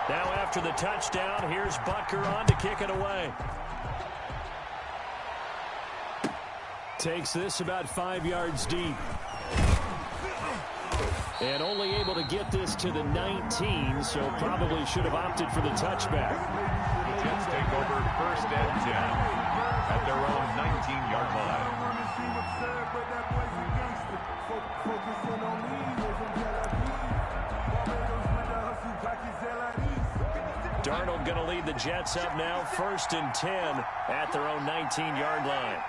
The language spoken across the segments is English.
Now after the touchdown, here's Butker on to kick it away. Takes this about 5 yards deep. And only able to get this to the 19, so probably should have opted for the touchback. The Jets take over 1st and 10 at their own 19-yard line. Darnold going to lead the Jets up now, 1st and 10 at their own 19-yard line.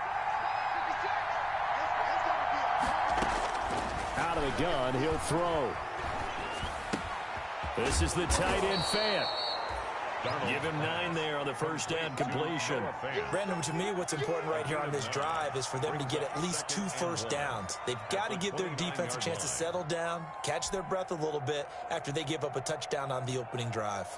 Out of the gun, he'll throw. This is the tight end Fant. Give him 9 there on the 1st down completion. Brandon, to me, what's important right here on this drive is for them to get at least 2 first downs. They've got to give their defense a chance to settle down, catch their breath a little bit after they give up a touchdown on the opening drive.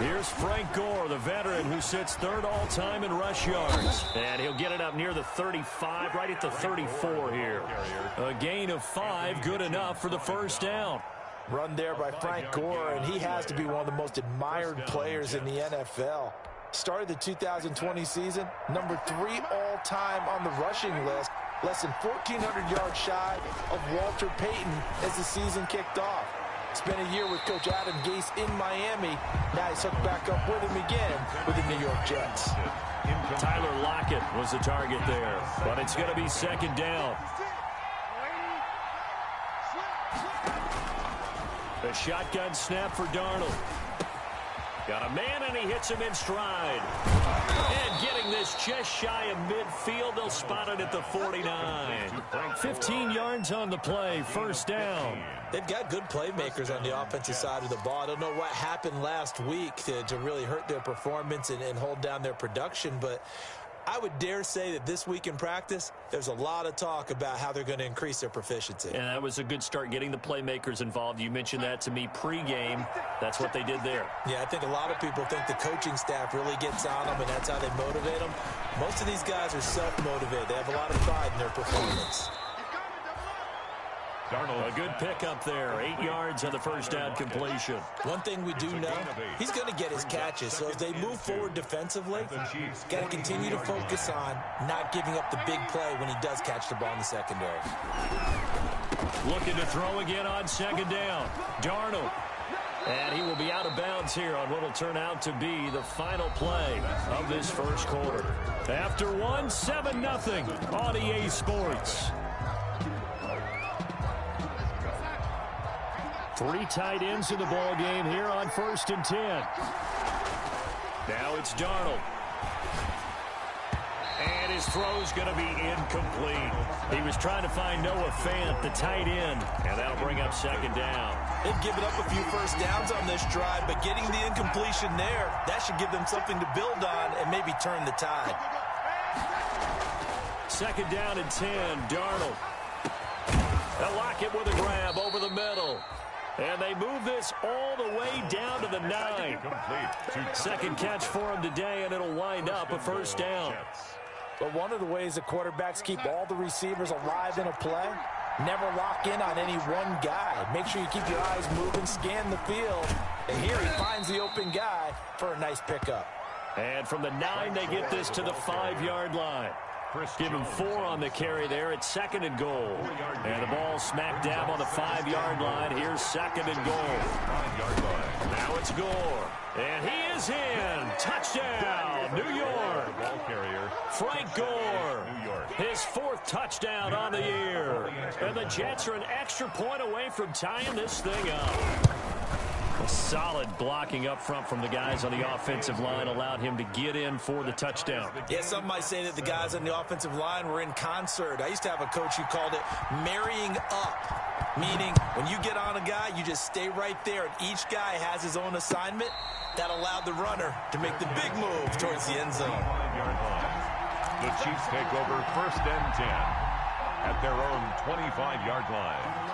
Here's Frank Gore, the veteran who sits 3rd all-time in rush yards. And he'll get it up near the 35, right at the 34 here. A gain of 5, good enough for the 1st down. Run there by Frank Gore, and he has to be one of the most admired players in the NFL. Started the 2020 season, number 3 all-time on the rushing list, less than 1,400 yards shy of Walter Payton as the season kicked off. Spent a year with Coach Adam Gase in Miami. Now he's hooked back up with him again with the New York Jets. Tyler Lockett was the target there, but it's going to be 2nd down. The shotgun snap for Darnold. Got a man, and he hits him in stride. And getting this just shy of midfield, they'll spot it at the 49. 15 yards on the play, 1st down. They've got good playmakers on the offensive side of the ball. I don't know what happened last week to really hurt their performance and hold down their production, but I would dare say that this week in practice, there's a lot of talk about how they're going to increase their proficiency. And that was a good start, getting the playmakers involved. You mentioned that to me pregame. That's what they did there. Yeah, I think a lot of people think the coaching staff really gets on them, and that's how they motivate them. Most of these guys are self-motivated. They have a lot of pride in their performance. Darnold, a good pickup there. 8 yards on the 1st down completion. One thing we do know, he's going to get his catches. So as they move forward defensively, got to continue to focus on not giving up the big play when he does catch the ball in the secondary. Looking to throw again on 2nd down. Darnold. And he will be out of bounds here on what will turn out to be the final play of this 1st quarter. After 1, 7-0 on EA Sports. 3 tight ends in the ball game here on 1st and 10. Now it's Darnold. And his throw's going to be incomplete. He was trying to find Noah Fant, the tight end, and that'll bring up 2nd down. They've given up a few first downs on this drive, but getting the incompletion there, that should give them something to build on and maybe turn the tide. 2nd down and 10, Darnold. They'll lock it with a grab over the middle. And they move this all the way down to the 9. 2nd catch for him today, and it'll wind up a 1st down. But one of the ways the quarterbacks keep all the receivers alive in a play, never lock in on any one guy. Make sure you keep your eyes moving, scan the field. And here he finds the open guy for a nice pickup. And from the 9, they get this to the 5-yard line. Give him 4 on the carry there. It's 2nd and goal. And the ball smack dab on the 5-yard line. Here's 2nd and goal. Now it's Gore. And he is in. Touchdown, New York. Ball carrier. Frank Gore. His 4th touchdown on the year. And the Jets are an extra point away from tying this thing up. A solid blocking up front from the guys on the offensive line allowed him to get in for the touchdown. Yeah, some might say that the guys on the offensive line were in concert. I used to have a coach who called it marrying up, meaning when you get on a guy, you just stay right there, and each guy has his own assignment. That allowed the runner to make the big move towards the end zone. The Chiefs take over 1st and 10 at their own 25-yard line.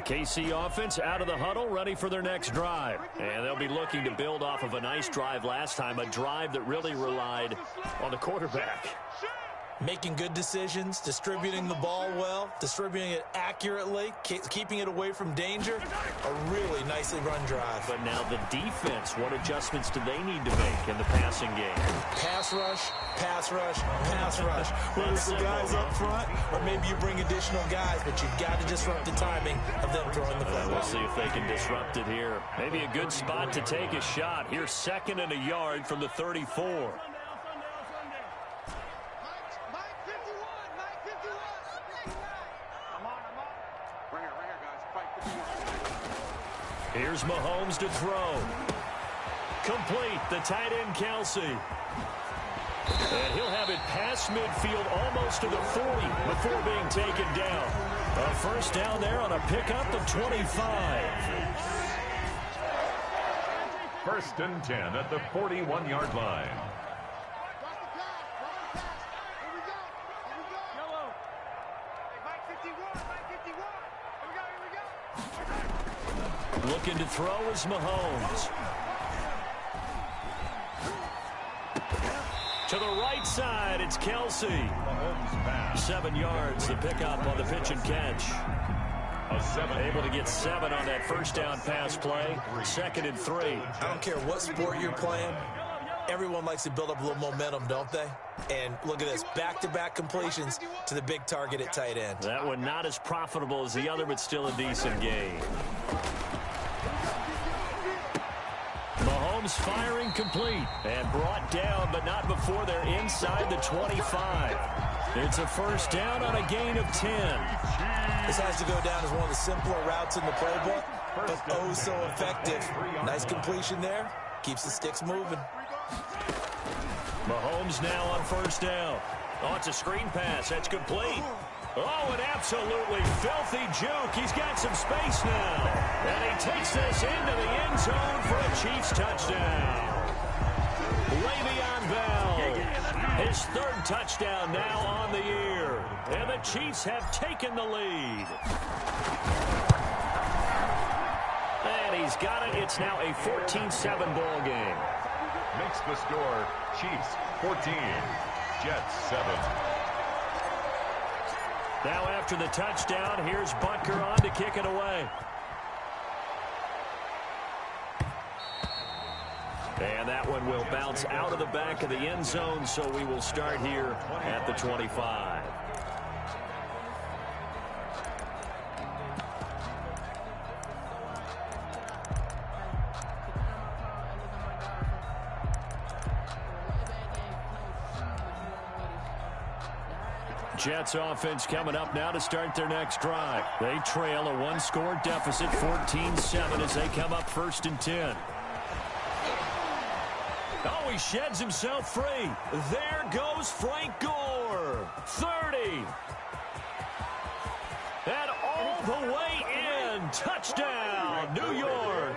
KC offense out of the huddle, ready for their next drive. And they'll be looking to build off of a nice drive last time, a drive that really relied on the quarterback. Making good decisions, distributing the ball well, distributing it accurately, keeping it away from danger. A really nicely run drive. But now the defense, what adjustments do they need to make in the passing game? Pass rush, pass rush, pass rush. Whether it's the guys up front or maybe you bring additional guys, but you've got to disrupt the timing of them throwing the football. We'll see if they can disrupt it here. Maybe a good spot to take a shot. Here's 2nd and a yard from the 34. Here's Mahomes to throw. Complete, the tight end Kelsey. And he'll have it past midfield almost to the 40 before being taken down. A first down there on a pickup of 25. 1st and 10 at the 41-yard line. Looking to throw is Mahomes. To the right side, it's Kelsey. 7 yards, the pickup on the pitch and catch. Able to get 7 on that first down pass play. 2nd and 3. I don't care what sport you're playing. Everyone likes to build up a little momentum, don't they? And look at this, back-to-back completions to the big target at tight end. That one not as profitable as the other, but still a decent game. Mahomes firing complete and brought down, but not before they're inside the 25. It's a first down on a gain of 10. This has to go down as one of the simpler routes in the playbook, but oh so effective. Nice completion there. Keeps the sticks moving. Mahomes now on first down. Oh, it's a screen pass. That's complete. Oh, an absolutely filthy juke. He's got some space now. And he takes this into the end zone for a Chiefs touchdown. Le'Veon Bell, his 3rd touchdown now on the year. And the Chiefs have taken the lead. And he's got it. It's now a 14-7 ball game. Makes the score Chiefs 14, Jets 7. Now after the touchdown, here's Butker on to kick it away. And that one will bounce out of the back of the end zone, so we will start here at the 25. Jets offense coming up now to start their next drive. They trail a 1-score deficit, 14-7, as they come up 1st and 10. Oh, he sheds himself free. There goes Frank Gore. 30. And all the way in. Touchdown, New York.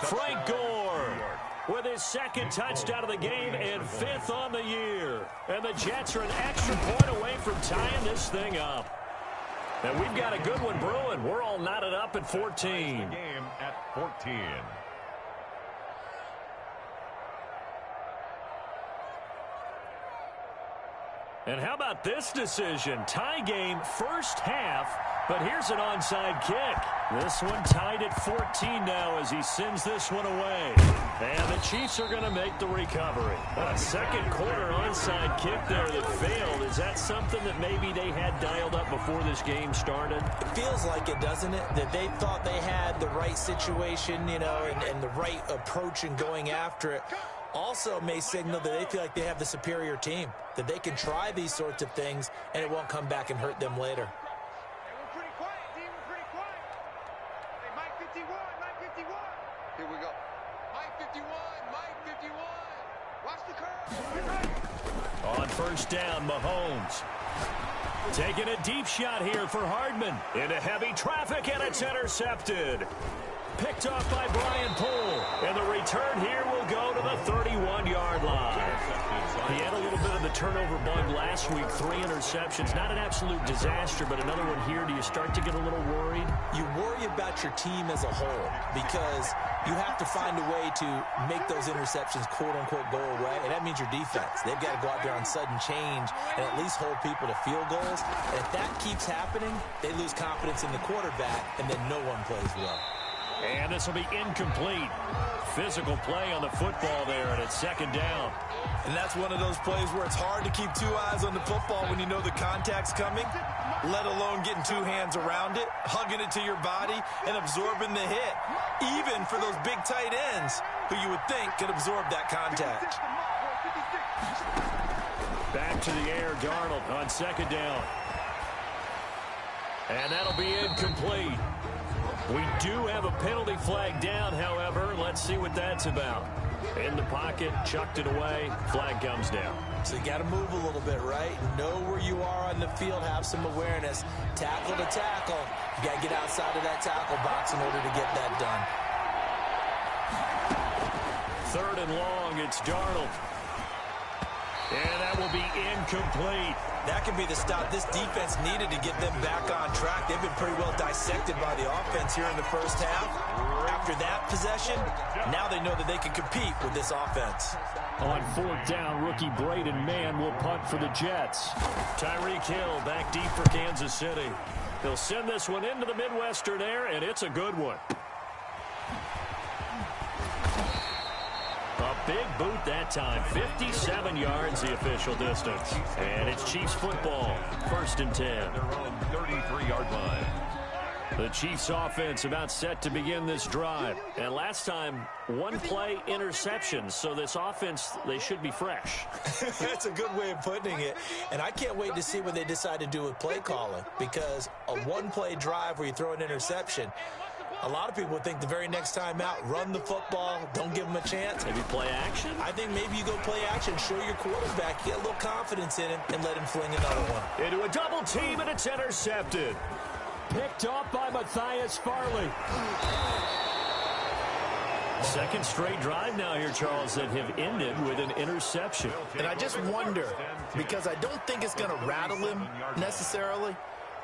Frank Gore with his 2nd touchdown of the game and 5th on the year. And the Jets are an extra point away from tying this thing up. And we've got a good one brewing. We're all knotted up at 14. Game at 14. And how about this decision? Tie game, first half, but here's an onside kick. This one tied at 14 now as he sends this one away. And the Chiefs are going to make the recovery. A 2nd quarter onside kick there that failed. Is that something that maybe they had dialed up before this game started? It feels like it, doesn't it? That they thought they had the right situation, you know, and the right approach in going after it. Also may signal that they feel like they have the superior team, that they can try these sorts of things and it won't come back and hurt them later. We're pretty quiet, team. We're pretty quiet. Hey, Mike 51, Mike 51. Here we go. Mike 51, Mike 51. Watch the curve. On first down, Mahomes. Taking a deep shot here for Hardman. Into heavy traffic, and it's intercepted. Picked off by Brian Poole. And the return here will go to the 31-yard line. He had a little bit of the turnover bug last week. 3 interceptions. Not an absolute disaster, but another one here. Do you start to get a little worried? You worry about your team as a whole because you have to find a way to make those interceptions, quote-unquote, go away. And that means your defense. They've got to go out there on sudden change and at least hold people to field goals. And if that keeps happening, they lose confidence in the quarterback, and then no one plays well. And this will be incomplete. Physical play on the football there, and it's second down. And that's one of those plays where it's hard to keep 2 eyes on the football when you know the contact's coming, let alone getting 2 hands around it, hugging it to your body, and absorbing the hit, even for those big tight ends who you would think could absorb that contact. Back to the air, Darnold on second down. And that'll be incomplete. We do have a penalty flag down, however. Let's see what that's about. In the pocket, chucked it away, flag comes down. So you got to move a little bit, right? Know where you are on the field, have some awareness. Tackle to tackle. You got to get outside of that tackle box in order to get that done. 3rd and long, it's Darnold. And that will be incomplete. That could be the stop this defense needed to get them back on track. They've been pretty well dissected by the offense here in the first half. After that possession, now they know that they can compete with this offense. On 4th down, rookie Braden Mann will punt for the Jets. Tyreek Hill back deep for Kansas City. They'll send this one into the Midwestern air, and it's a good one. A big boot that time. 57 yards the official distance. And it's Chiefs football. 1st and 10. Their own 33-yard line. The Chiefs offense about set to begin this drive. And last time, 1 play interception. So this offense, they should be fresh. That's a good way of putting it. And I can't wait to see what they decide to do with play calling. Because a 1-play drive where you throw an interception, a lot of people would think the very next time out, run the football, don't give them a chance. Maybe play action? I think maybe you go play action, show your quarterback, get a little confidence in him, and let him fling another one. Into a double team, and it's intercepted. Picked off by Matthias Farley. Second straight drive now here, Charles, that have ended with an interception. And I just wonder, because I don't think it's going to rattle him necessarily,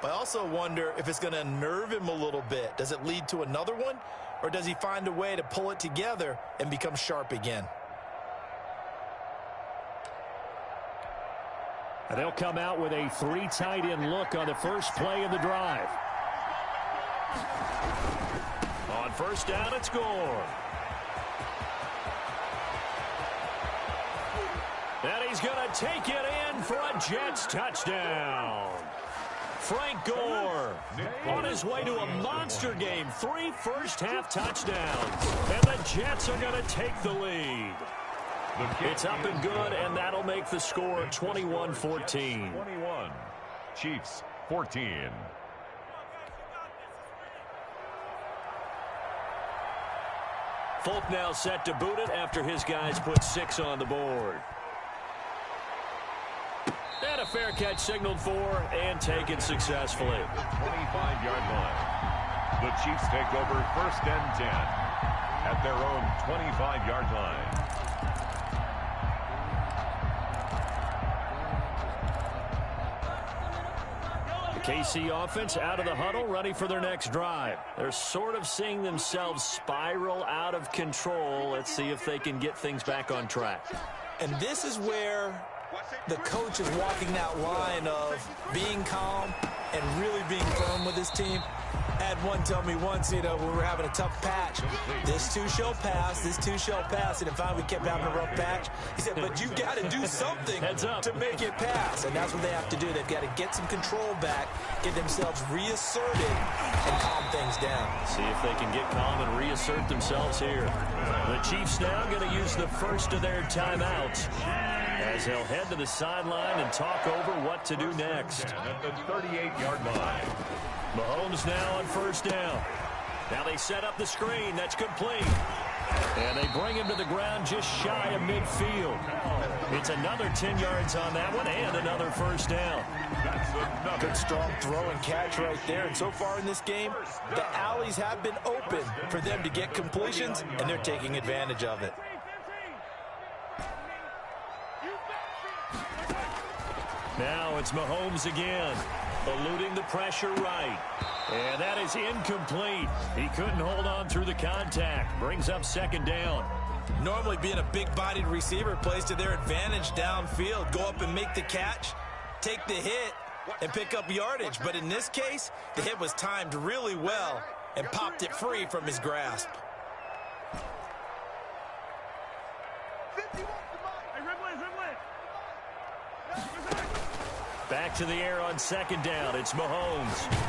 but I also wonder if it's going to unnerve him a little bit. Does it lead to another one, or does he find a way to pull it together and become sharp again? And they'll come out with a 3 tight end look on the first play of the drive. On 1st down, it's Gore. And he's going to take it in for a Jets touchdown. Frank Gore on his way to a monster game. 3 first-half touchdowns. And the Jets are going to take the lead. It's up and good, and that'll make the score 21-14. 21. Chiefs 14. Folk now set to boot it after his guys put 6 on the board. And a fair catch signaled for and taken successfully. 25-yard line. The Chiefs take over 1st and 10 at their own 25-yard line. The KC offense out of the huddle, ready for their next drive. They're sort of seeing themselves spiral out of control. Let's see if they can get things back on track. And this is where the coach is walking that line of being calm and really being firm with his team. I had one tell me once, when we were having a tough patch, this too shall pass, this too shall pass. And finally we kept having a rough patch. He said, but you've got to do something to make it pass. And that's what they have to do. They've got to get some control back, get themselves reasserted, and calm things down. See if they can get calm and reassert themselves here. The Chiefs now going to use the first of their timeouts as they'll head to the sideline and talk over what to do next. At the 38-yard line. Mahomes now on 1st down. Now they set up the screen. That's complete. And they bring him to the ground just shy of midfield. It's another 10 yards on that one and another first down. Good strong throw and catch right there. And so far in this game, the alleys have been open for them to get completions, and they're taking advantage of it. Now it's Mahomes again, eluding the pressure right. And that is incomplete. He couldn't hold on through the contact. Brings up second down. Normally being a big-bodied receiver plays to their advantage downfield. Go up and make the catch, take the hit, and pick up yardage. But in this case, the hit was timed really well and popped it free from his grasp. Back to the air on second down. It's Mahomes.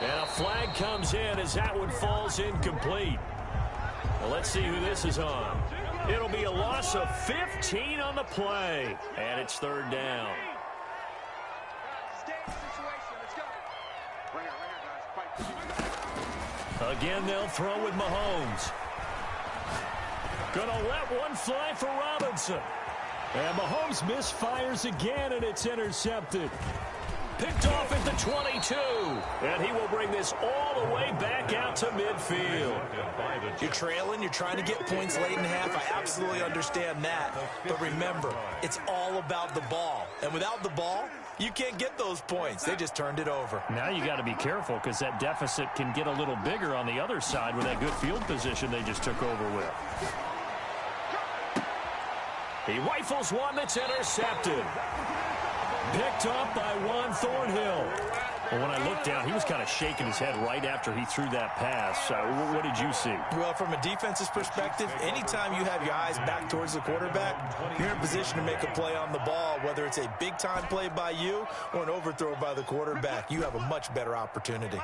And a flag comes in as that one falls incomplete. Well, let's see who this is on. It'll be a loss of 15 on the play. And it's third down. Again, they'll throw with Mahomes. Gonna let one fly for Robinson. And Mahomes misfires again, and it's intercepted. Picked off at the 22. And he will bring this all the way back out to midfield. You're trailing, you're trying to get points late in half. I absolutely understand that. But remember, it's all about the ball. And without the ball, you can't get those points. They just turned it over. Now you got to be careful because that deficit can get a little bigger on the other side with that good field position they just took over with. He rifles one that's intercepted. Picked up by Juan Thornhill. Well, when I looked down, he was kind of shaking his head right after he threw that pass. What did you see? Well, from a defense's perspective, anytime you have your eyes back towards the quarterback, you're in position to make a play on the ball, whether it's a big-time play by you or an overthrow by the quarterback. You have a much better opportunity.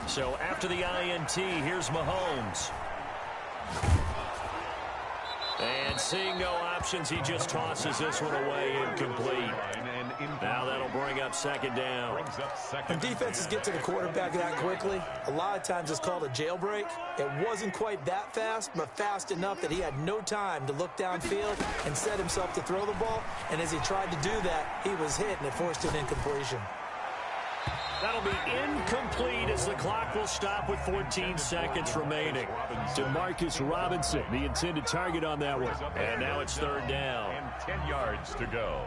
So after the INT, here's Mahomes. And seeing no options, he just tosses this one away incomplete. Now that'll bring up second down. When defenses get to the quarterback that quickly, a lot of times it's called a jailbreak. It wasn't quite that fast, but fast enough that he had no time to look downfield and set himself to throw the ball. And as he tried to do that, he was hit, and it forced an incompletion. That'll be incomplete as the clock will stop with 14 seconds remaining. Demarcus Robinson, the intended target on that one. And now it's third down. And 10 yards to go.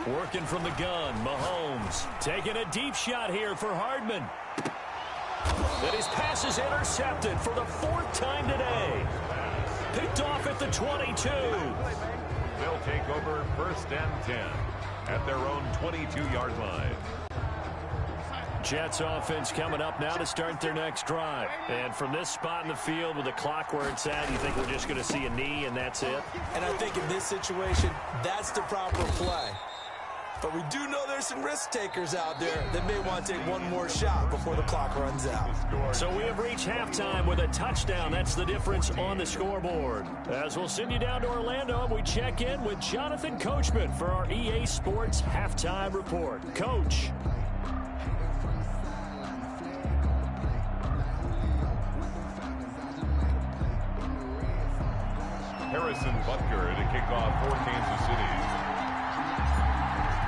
Working from the gun, Mahomes taking a deep shot here for Hardman. That his pass is intercepted for the fourth time today. Picked off at the 22. They'll take over first and 10 at their own 22-yard line. Jets offense coming up now to start their next drive. And from this spot in the field with the clock where it's at, you think we're just going to see a knee and that's it? And I think in this situation, that's the proper play. But we do know there's some risk takers out there that may want to take one more shot before the clock runs out. So we have reached halftime with a touchdown. That's the difference on the scoreboard. As we'll send you down to Orlando, we check in with Jonathan Coachman for our EA Sports Halftime Report. Coach. Harrison Butker to kick off for Kansas City.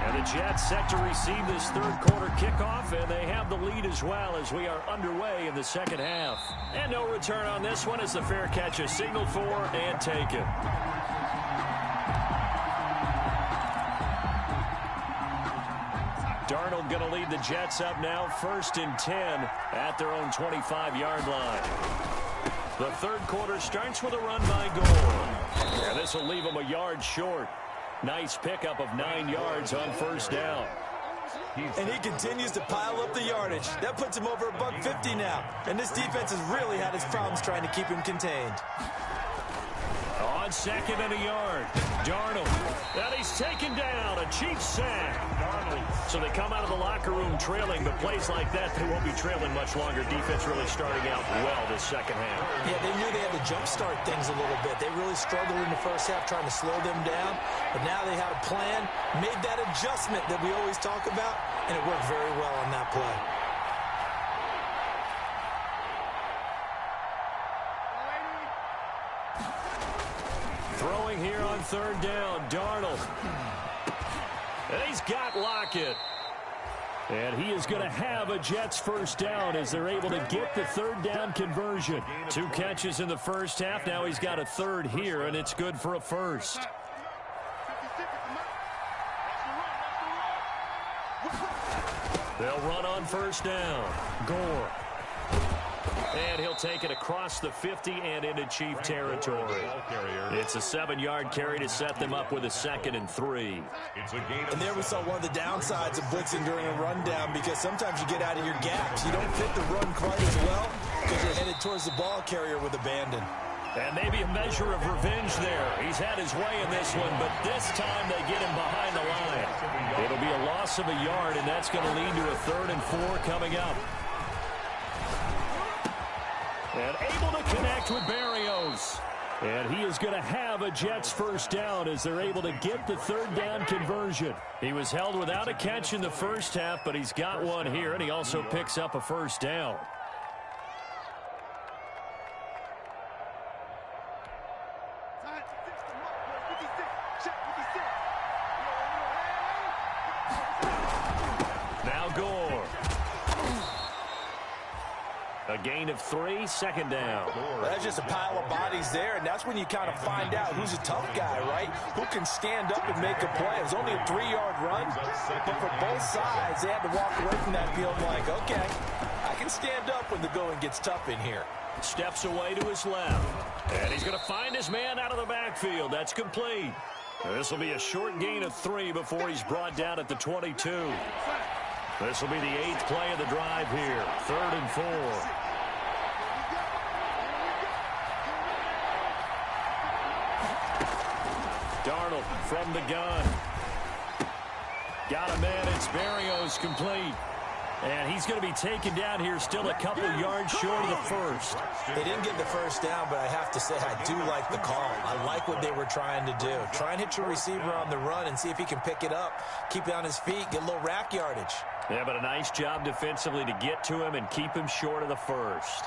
And the Jets set to receive this third quarter kickoff, and they have the lead as well as we are underway in the second half. And no return on this one as the fair catch is signaled for and taken. Darnold going to lead the Jets up now, 1st and 10 at their own 25-yard line. The third quarter starts with a run by Gore. And this will leave them a yard short. Nice pickup of 9 yards on first down. And he continues to pile up the yardage. That puts him over $150 now. And this defense has really had its problems trying to keep him contained. On second and a yard, Darnold. And he's taken down, a Chiefs sack. So they come out of the locker room trailing, but plays like that, they won't be trailing much longer. Defense really starting out well this second half. Yeah, they knew they had to jumpstart things a little bit. They really struggled in the first half trying to slow them down, but now they had a plan, made that adjustment that we always talk about, and it worked very well on that play. Throwing here on third down, Darnold. And he's got Lockett. And he is going to have a Jets first down as they're able to get the third down conversion. 2 catches in the first half. Now he's got a third here, and it's good for a first. They'll run on first down. Gore. And he'll take it across the 50 and into Chief territory. It's a 7-yard carry to set them up with a 2nd and 3. And there we saw one of the downsides of blitzing during a rundown, because sometimes you get out of your gaps. You don't fit the run quite as well because you're headed towards the ball carrier with abandon. And maybe a measure of revenge there. He's had his way in this one, but this time they get him behind the line. It'll be a loss of a yard, and that's going to lead to a 3rd and 4 coming up. And able to connect with Berrios. And he is going to have a Jets first down as they're able to get the third down conversion. He was held without a catch in the first half, but he's got one here, and he also picks up a first down. Now Gore. A gain of 3, 2nd down. That's just a pile of bodies there, and that's when you kind of find out who's a tough guy, right? Who can stand up and make a play. It was only a 3-yard run, but for both sides, they had to walk away from that field like, okay, I can stand up when the going gets tough in here. Steps away to his left, and he's going to find his man out of the backfield. That's complete. This will be a short gain of 3 before he's brought down at the 22. This will be the 8th play of the drive here. 3rd and 4. Darnold from the gun. Got a man. It's Berrios complete. And he's going to be taken down here still a couple yards short of the first. They didn't get the first down, but I have to say I do like the call. I like what they were trying to do. Try and hit your receiver on the run and see if he can pick it up, keep it on his feet, get a little rack yardage. Yeah, but a nice job defensively to get to him and keep him short of the first.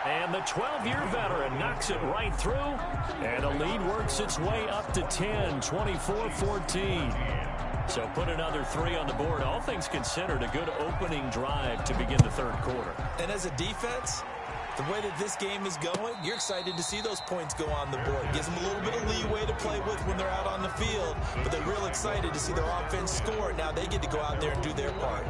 And the 12-year veteran knocks it right through. And the lead works its way up to 10, 24-14. So put another 3 on the board. All things considered, a good opening drive to begin the third quarter. And as a defense, the way that this game is going, you're excited to see those points go on the board. Gives them a little bit of leeway to play with when they're out on the field, but they're real excited to see their offense score. Now they get to go out there and do their part.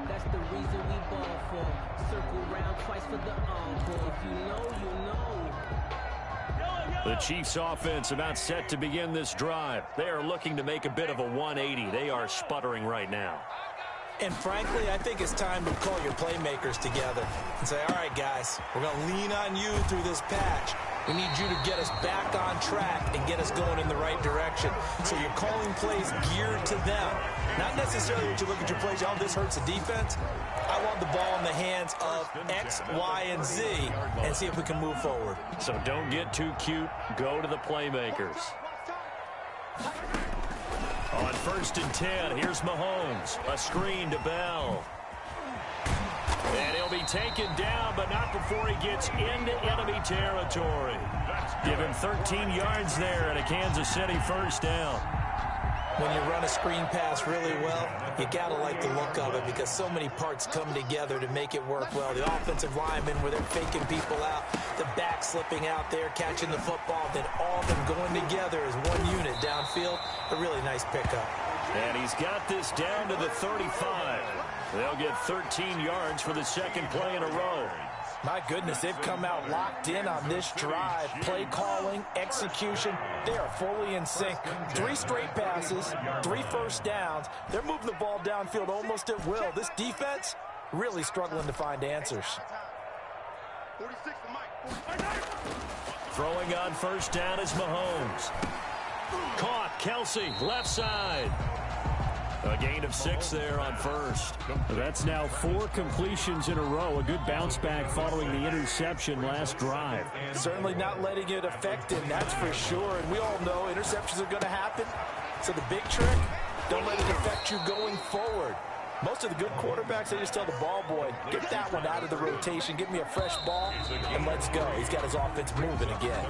That's the reason we ball for. Circle round twice for the encore. If you know, you know. The Chiefs offense about set to begin this drive. They are looking to make a bit of a 180. They are sputtering right now. And frankly, I think it's time to call your playmakers together and say, all right, guys, we're going to lean on you through this patch. We need you to get us back on track and get us going in the right direction. So you're calling plays geared to them. Not necessarily when you look at your plays, oh, this hurts the defense. I want the ball in the hands of X, Y, and Z and see if we can move forward. So don't get too cute. Go to the playmakers. On 1st and 10, here's Mahomes. A screen to Bell. And he'll be taken down, but not before he gets into enemy territory. Give him 13 yards there and a Kansas City first down. When you run a screen pass really well, you got to like the look of it because so many parts come together to make it work well. The offensive linemen, where they're faking people out, the back slipping out there, catching the football, then all of them going together as one unit downfield. A really nice pickup. And he's got this down to the 35. They'll get 13 yards for the second play in a row. My goodness, they've come out locked in on this drive. Play calling, execution, they are fully in sync. 3 straight passes, 3 first downs. They're moving the ball downfield almost at will. This defense really struggling to find answers. Throwing on first down is Mahomes. Caught, Kelsey, left side. A gain of 6 there on first. That's now 4 completions in a row. A good bounce back following the interception last drive. Certainly not letting it affect him, that's for sure. And we all know interceptions are going to happen. So the big trick, don't let it affect you going forward. Most of the good quarterbacks, they just tell the ball boy, get that one out of the rotation, give me a fresh ball, and let's go. He's got his offense moving again.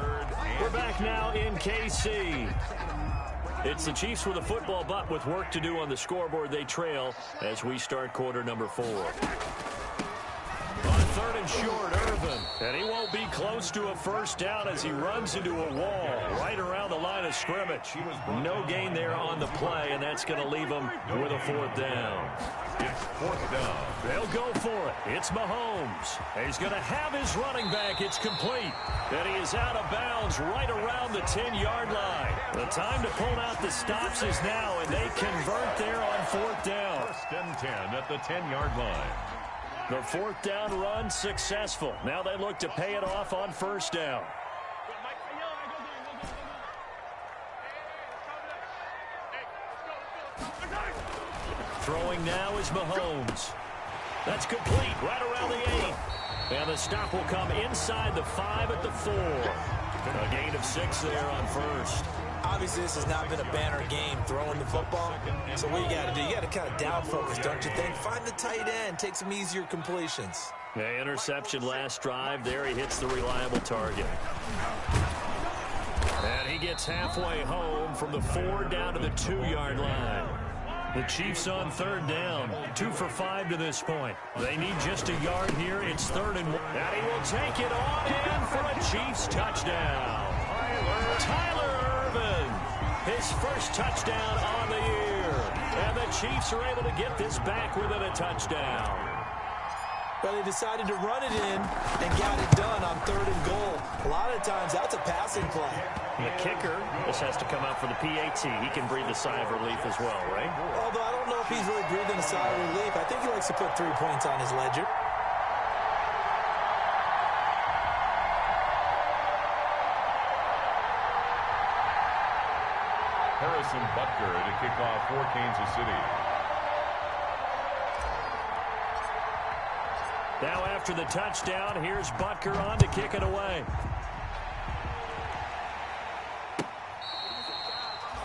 We're back now in KC. It's the Chiefs with a football, but with work to do on the scoreboard, they trail as we start quarter number 4. On 3rd and short, Irvin. And he won't be close to a first down as he runs into a wall right around the line of scrimmage. No gain there on the play, and that's going to leave him with a 4th down. It's 4th down. They'll go for it. It's Mahomes. He's going to have his running back. It's complete. And he is out of bounds right around the 10-yard line. The time to pull out the stops is now, and they convert there on 4th down. 1st and 10 at the 10-yard line. The 4th down run successful. Now they look to pay it off on first down. Throwing now is Mahomes. That's complete right around the 8. And the stop will come inside the 5 at the 4. A gain of 6 there on first. Obviously, this has not been a banner game throwing the football. So what you got to do, you got to kind of down focus, don't you think? Find the tight end, take some easier completions. The interception last drive. There he hits the reliable target. And he gets halfway home from the 4 down to the 2-yard line. The Chiefs on 3rd down. 2 for 5 to this point. They need just a yard here. It's 3rd and 1. And he will take it on in for a Chiefs touchdown. Tyler Irvin, his first touchdown on the year. And the Chiefs are able to get this back within a touchdown. Well, they decided to run it in and got it done on 3rd and goal. A lot of times, that's a passing play. The kicker, this has to come out for the PAT. He can breathe a sigh of relief as well, right? Although I don't know if he's really breathing a sigh of relief. I think he likes to put 3 points on his ledger. Harrison Butker to kick off for Kansas City. Now after the touchdown, here's Butker on to kick it away.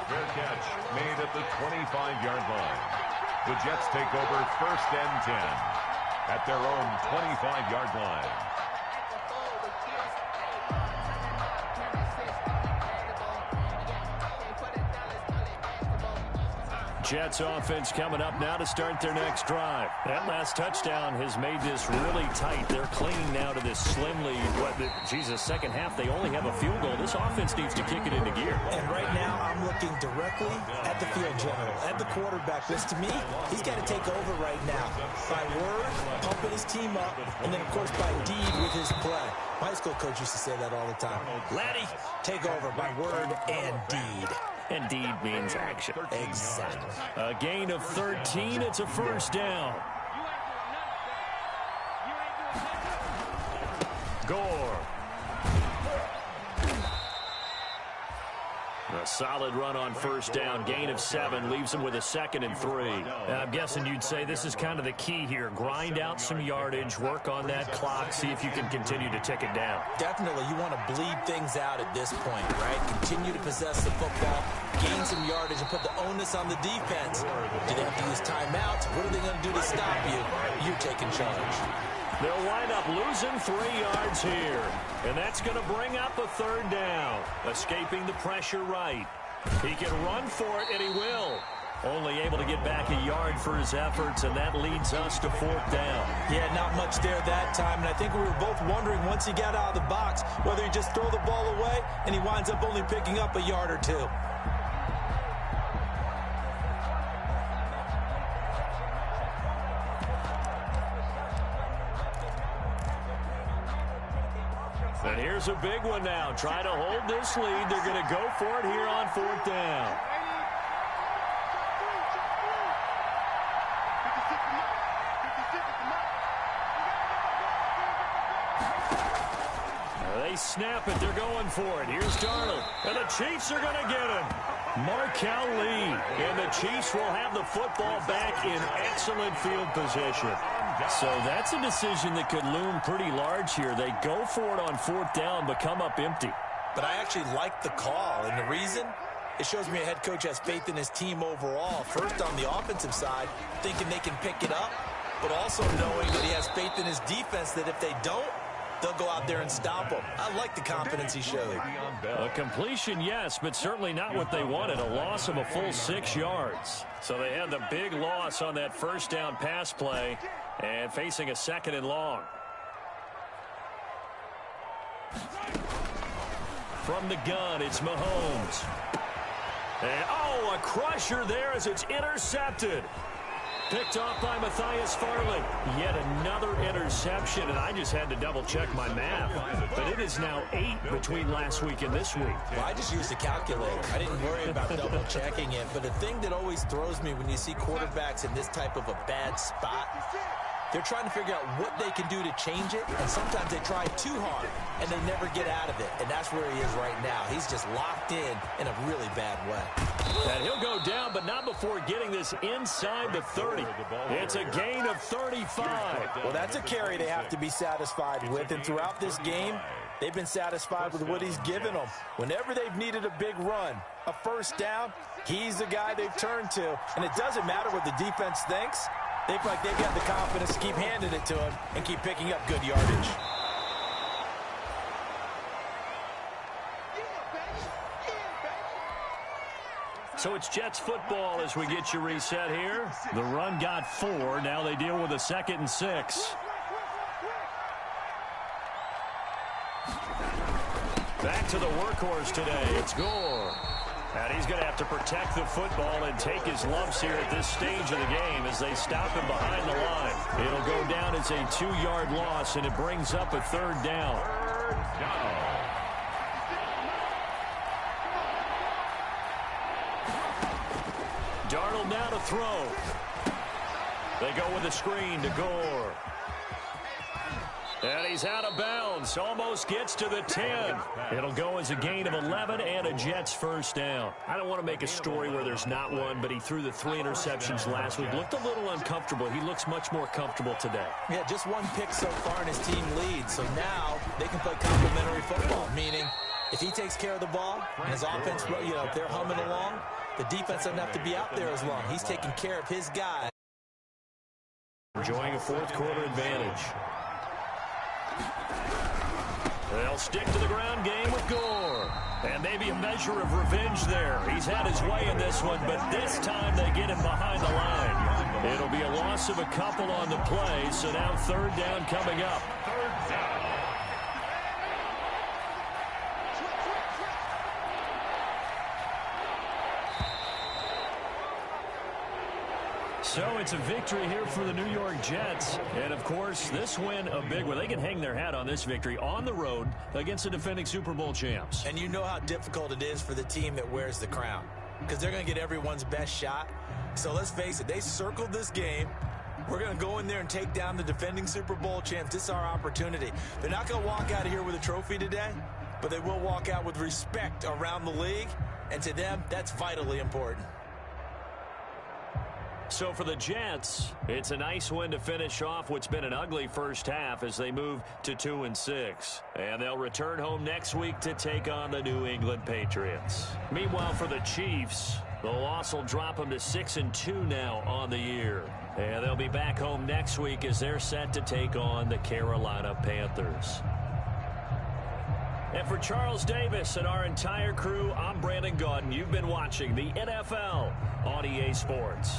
Fair catch made at the 25-yard line. The Jets take over 1st and 10 at their own 25-yard line. Jets offense coming up now to start their next drive. That last touchdown has made this really tight. They're clinging now to this slim lead. Second half, they only have a field goal. This offense needs to kick it into gear. And right now, I'm looking directly at the field general, at the quarterback. Because to me, he's got to take over right now. By word, pumping his team up, and then, of course, by deed with his play. My high school coach used to say that all the time. Laddie, take over by word and deed. And deed means action. Exactly. A gain of 13. It's a first down. Gore. A solid run on first down. Gain of 7 leaves him with a 2nd and 3. I'm guessing you'd say this is kind of the key here. Grind out some yardage, work on that clock, see if you can continue to tick it down. Definitely. You want to bleed things out at this point, right? Continue to possess the football, gain some yardage, and put the onus on the defense. Do they have to use timeouts? What are they going to do to stop you? You're taking charge. They'll wind up losing 3 yards here. And that's going to bring up a 3rd down. Escaping the pressure right. He can run for it, and he will. Only able to get back a yard for his efforts, and that leads us to 4th down. Yeah, not much there that time. And I think we were both wondering once he got out of the box whether he just throw the ball away, and he winds up only picking up a yard or 2. And here's a big one now. Try to hold this lead. They're going to go for it here on 4th down. They snap it. They're going for it. Here's Darnold. And the Chiefs are going to get him. Markel Lee. And the Chiefs will have the football back in excellent field position. So that's a decision that could loom pretty large here. They go for it on 4th down, but come up empty. But I actually like the call, and the reason? It shows me a head coach has faith in his team overall. First, on the offensive side, thinking they can pick it up, but also knowing that he has faith in his defense that if they don't, they'll go out there and stop them. I like the confidence he showed. A completion, yes, but certainly not what they wanted. A loss of a full 6 yards. So they had the big loss on that first down pass play and facing a 2nd and long. From the gun, it's Mahomes. And, oh, a crusher there as it's intercepted. Picked off by Matthias Farley. Yet another interception, and I just had to double-check my math. But it is now 8 between last week and this week. Well, I just used a calculator. I didn't worry about double-checking it. But the thing that always throws me when you see quarterbacks in this type of a bad spot, they're trying to figure out what they can do to change it, and sometimes they try too hard, and they never get out of it. And that's where he is right now. He's just locked in a really bad way. And he'll go down, but not before getting this inside the 30. It's a gain of 35. Well, that's a carry they have to be satisfied with, and throughout this game, they've been satisfied with what he's given them. Whenever they've needed a big run, a first down, he's the guy they've turned to. And it doesn't matter what the defense thinks. They feel like they've got the confidence to keep handing it to him and keep picking up good yardage. So it's Jets football as we get you reset here. The run got 4. Now they deal with a 2nd and 6. Back to the workhorse today. It's Gore. And he's going to have to protect the football and take his lumps here at this stage of the game as they stop him behind the line. It'll go down as a 2-yard loss, and it brings up a 3rd down. Darnold now to throw. They go with a screen to Gore. And he's out of bounds. Almost gets to the 10. It'll go as a gain of 11 and a Jets first down. I don't want to make a story where there's not one, but he threw the 3 interceptions last week. Looked a little uncomfortable. He looks much more comfortable today. Yeah, just 1 pick so far and his team leads. So now they can play complementary football, meaning if he takes care of the ball and his offense, if they're humming along, the defense doesn't have to be out there as long. He's taking care of his guy. Enjoying a 4th quarter advantage. They'll stick to the ground game with Gore. And maybe a measure of revenge there. He's had his way in this one, but this time they get him behind the line. It'll be a loss of a couple on the play, so now 3rd down coming up. So it's a victory here for the New York Jets. And, of course, this win a big one. They can hang their hat on this victory on the road against the defending Super Bowl champs. And you know how difficult it is for the team that wears the crown because they're going to get everyone's best shot. So let's face it, they circled this game. We're going to go in there and take down the defending Super Bowl champs. This is our opportunity. They're not going to walk out of here with a trophy today, but they will walk out with respect around the league. And to them, that's vitally important. So for the Jets, it's a nice win to finish off what's been an ugly first half as they move to 2-6. And they'll return home next week to take on the New England Patriots. Meanwhile, for the Chiefs, the loss will drop them to 6-2 now on the year. And they'll be back home next week as they're set to take on the Carolina Panthers. And for Charles Davis and our entire crew, I'm Brandon Gaudin. You've been watching the NFL on EA Sports.